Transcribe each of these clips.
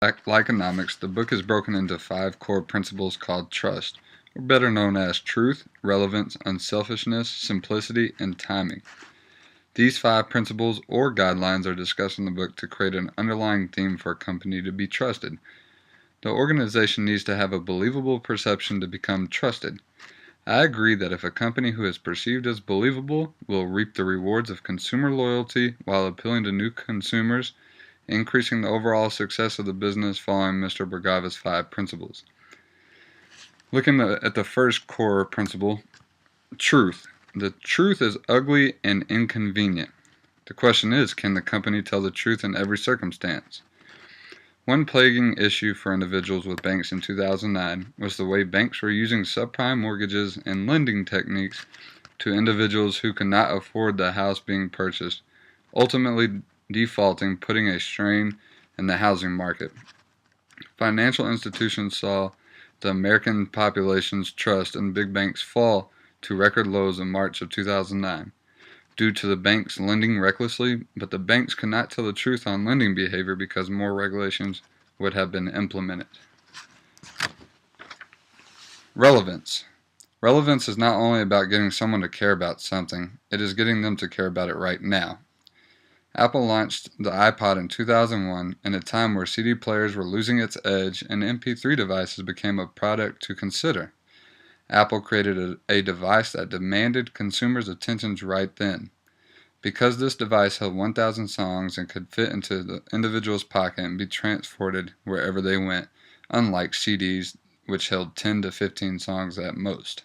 Likeonomics, the book is broken into 5 core principles called trust, or better known as truth, relevance, unselfishness, simplicity, and timing. These 5 principles or guidelines are discussed in the book to create an underlying theme for a company to be trusted. The organization needs to have a believable perception to become trusted. I agree that if a company who is perceived as believable will reap the rewards of consumer loyalty while appealing to new consumers, increasing the overall success of the business following Mr. Bhargava's 5 principles. Looking at the first core principle, truth. The truth is ugly and inconvenient. The question is, can the company tell the truth in every circumstance? One plaguing issue for individuals with banks in 2009 was the way banks were using subprime mortgages and lending techniques to individuals who could not afford the house being purchased, ultimately defaulting, putting a strain in the housing market. Financial institutions saw the American population's trust in big banks fall to record lows in March of 2009 due to the banks lending recklessly, but the banks could not tell the truth on lending behavior because more regulations would have been implemented. Relevance. Relevance is not only about getting someone to care about something, it is getting them to care about it right now. Apple launched the iPod in 2001 in a time where CD players were losing its edge and MP3 devices became a product to consider. Apple created a device that demanded consumers' attentions right then. Because this device held 1,000 songs and could fit into the individual's pocket and be transported wherever they went, unlike CDs, which held 10 to 15 songs at most.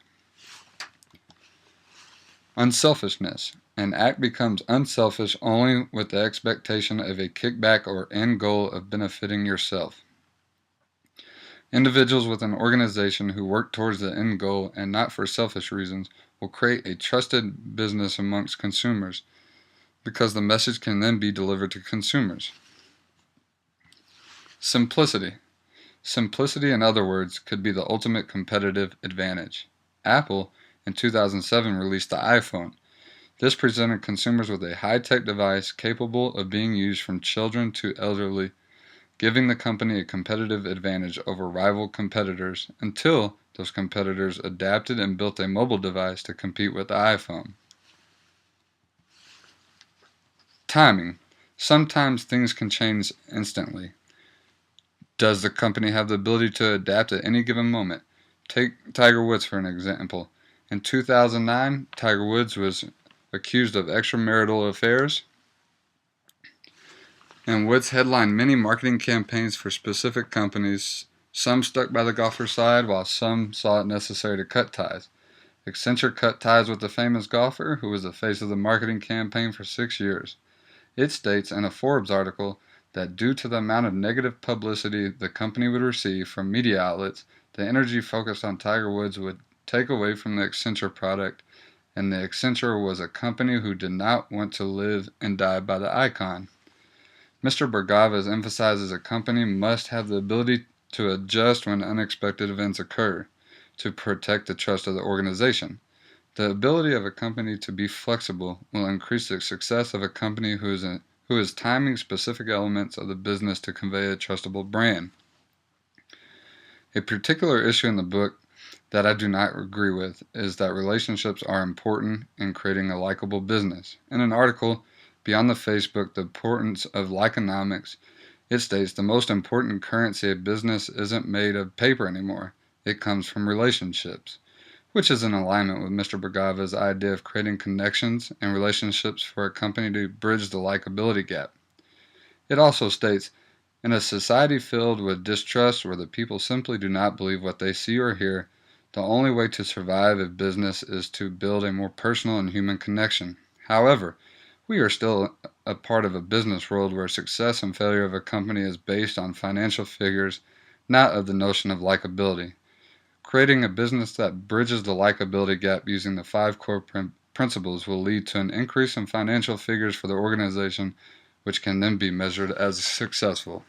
Unselfishness. An act becomes unselfish only with the expectation of a kickback or end goal of benefiting yourself. Individuals with an organization who work towards the end goal and not for selfish reasons will create a trusted business amongst consumers because the message can then be delivered to consumers. Simplicity. Simplicity, in other words, could be the ultimate competitive advantage. Apple, in 2007, released the iPhone. This presented consumers with a high-tech device capable of being used from children to elderly, giving the company a competitive advantage over rival competitors until those competitors adapted and built a mobile device to compete with the iPhone. Timing. Sometimes things can change instantly. Does the company have the ability to adapt at any given moment? Take Tiger Woods for an example. In 2009, Tiger Woods was accused of extramarital affairs, and Woods headlined many marketing campaigns for specific companies. Some stuck by the golfer's side, while some saw it necessary to cut ties. Accenture cut ties with the famous golfer, who was the face of the marketing campaign for 6 years. It states in a Forbes article that due to the amount of negative publicity the company would receive from media outlets, the energy focused on Tiger Woods would take away from the Accenture product, and the Accenture was a company who did not want to live and die by the icon. Mr. Bhargava emphasizes a company must have the ability to adjust when unexpected events occur to protect the trust of the organization. The ability of a company to be flexible will increase the success of a company who is timing specific elements of the business to convey a trustable brand. A particular issue in the book that I do not agree with is that relationships are important in creating a likable business. In an article, Beyond the Facebook, The Importance of Likeonomics, it states the most important currency of business isn't made of paper anymore. It comes from relationships, which is in alignment with Mr. Bhargava's idea of creating connections and relationships for a company to bridge the likability gap. It also states, in a society filled with distrust where the people simply do not believe what they see or hear, the only way to survive a business is to build a more personal and human connection. However, we are still a part of a business world where success and failure of a company is based on financial figures, not of the notion of likability. Creating a business that bridges the likability gap using the 5 core principles will lead to an increase in financial figures for the organization, which can then be measured as successful.